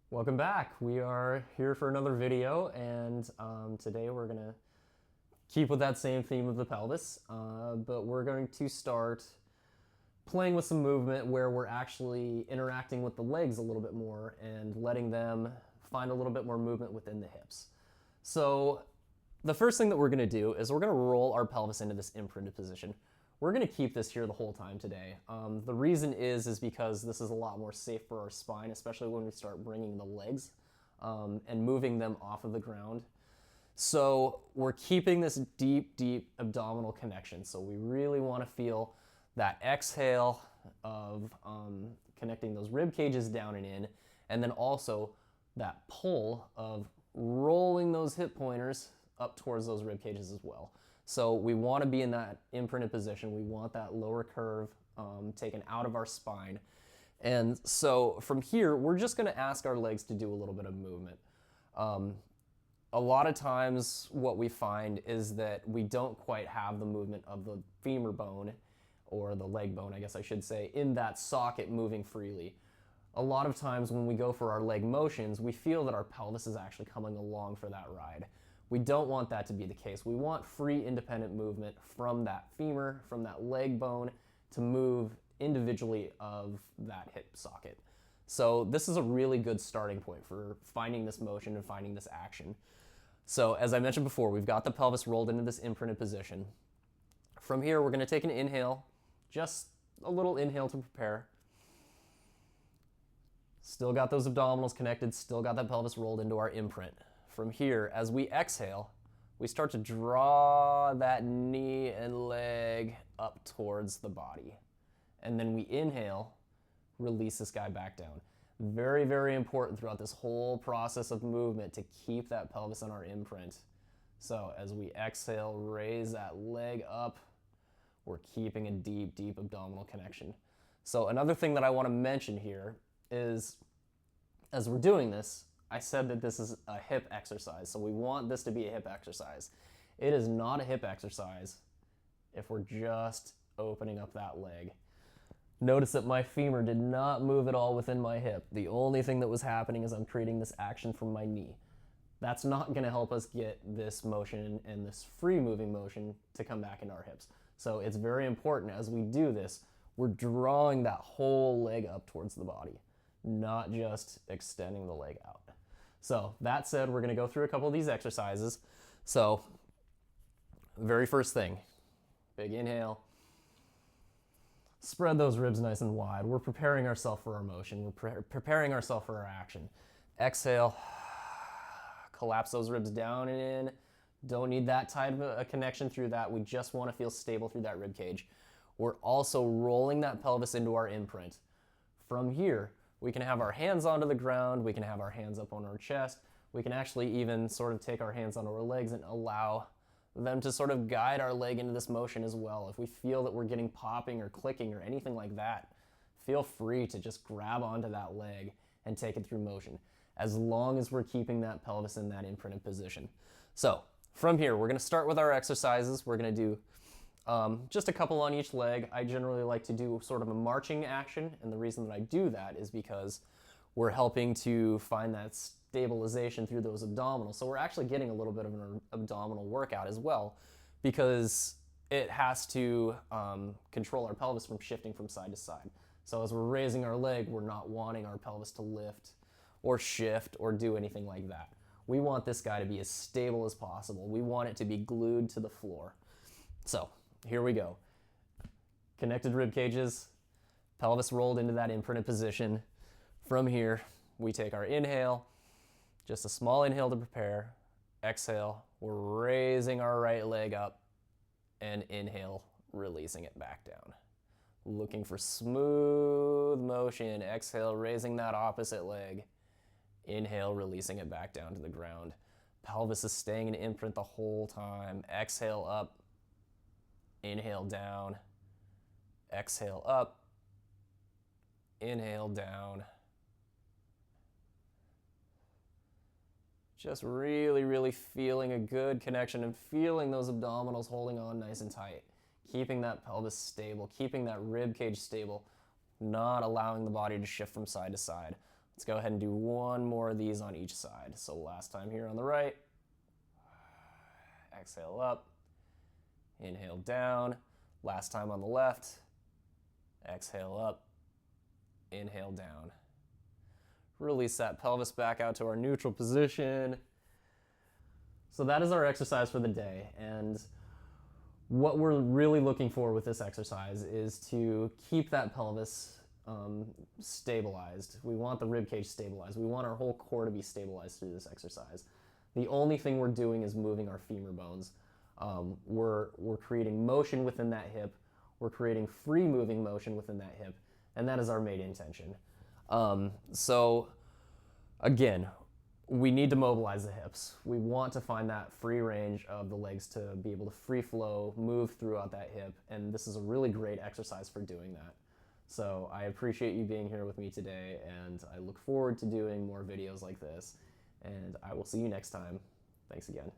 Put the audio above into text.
Welcome back. We are here for another video, and today we're going to keep with that same theme of the pelvis, but we're going to start playing with some movement where we're actually interacting with the legs a little bit more and letting them find a little bit more movement within the hips. So the first thing that we're going to do is we're going to roll our pelvis into this imprinted position. We're going to keep this here the whole time today. The reason is because this is a lot more safe for our spine, especially when we start bringing the legs and moving them off of the ground. So we're keeping this deep, deep abdominal connection. So we really want to feel that exhale of connecting those rib cages down and in, and then also that pull of rolling those hip pointers up towards those rib cages as well. So we want to be in that imprinted position. We want that lower curve taken out of our spine. And so from here, we're just going to ask our legs to do a little bit of movement. A lot of times what we find is that we don't quite have the movement of the femur bone, or the leg bone, I guess I should say, in that socket moving freely. A lot of times when we go for our leg motions, we feel that our pelvis is actually coming along for that ride. We don't want that to be the case. We want free, independent movement from that femur, from that leg bone, to move individually of that hip socket. So this is a really good starting point for finding this motion and finding this action. So as I mentioned before, we've got the pelvis rolled into this imprinted position. From here, we're going to take an inhale, just a little inhale to prepare. Still got those abdominals connected, still got that pelvis rolled into our imprint. From here, as we exhale, we start to draw that knee and leg up towards the body. And then we inhale, release this guy back down. Very, very important throughout this whole process of movement to keep that pelvis on our imprint. So as we exhale, raise that leg up. We're keeping a deep, deep abdominal connection. So another thing that I want to mention here is, as we're doing this, I said that this is a hip exercise, so we want this to be a hip exercise. It is not a hip exercise if we're just opening up that leg. Notice that my femur did not move at all within my hip. The only thing that was happening is I'm creating this action from my knee. That's not going to help us get this motion and this free moving motion to come back into our hips. So it's very important as we do this, we're drawing that whole leg up towards the body, not just extending the leg out. So that said, we're going to go through a couple of these exercises. So very first thing, big inhale. Spread those ribs nice and wide. We're preparing ourselves for our motion. We're preparing ourselves for our action. Exhale. Collapse those ribs down and in. Don't need that tight of a connection through that. We just want to feel stable through that rib cage. We're also rolling that pelvis into our imprint. From here, we can have our hands onto the ground. We can have our hands up on our chest. We can actually even sort of take our hands onto our legs and allow them to sort of guide our leg into this motion as well. If we feel that we're getting popping or clicking or anything like that, feel free to just grab onto that leg and take it through motion, as long as we're keeping that pelvis in that imprinted position. So from here, we're going to start with our exercises. We're going to do just a couple on each leg. I generally like to do sort of a marching action, and the reason that I do that is because we're helping to find that stabilization through those abdominals. So we're actually getting a little bit of an abdominal workout as well, because it has to control our pelvis from shifting from side to side. So as we're raising our leg, we're not wanting our pelvis to lift or shift or do anything like that. We want this guy to be as stable as possible. We want it to be glued to the floor. So here we go. Connected rib cages, pelvis rolled into that imprinted position. From here, we take our inhale, just a small inhale to prepare. Exhale, we're raising our right leg up, and inhale, releasing it back down. Looking for smooth motion. Exhale, raising that opposite leg. Inhale, releasing it back down to the ground. Pelvis is staying in imprint the whole time. Exhale up. Inhale down. Exhale up. Inhale down. Just really, really feeling a good connection and feeling those abdominals holding on nice and tight. Keeping that pelvis stable, keeping that rib cage stable, not allowing the body to shift from side to side. Let's go ahead and do one more of these on each side. So last time here on the right, exhale up, inhale down. Last time on the left, exhale up, inhale down. Release that pelvis back out to our neutral position. So that is our exercise for the day. And what we're really looking for with this exercise is to keep that pelvis stabilized. We want the rib cage stabilized. We want our whole core to be stabilized through this exercise. The only thing we're doing is moving our femur bones. We're creating motion within that hip. We're creating free moving motion within that hip, and that is our main intention. So again, we need to mobilize the hips. We want to find that free range of the legs to be able to free flow, move throughout that hip, and this is a really great exercise for doing that. So I appreciate you being here with me today, and I look forward to doing more videos like this, and I will see you next time. Thanks again.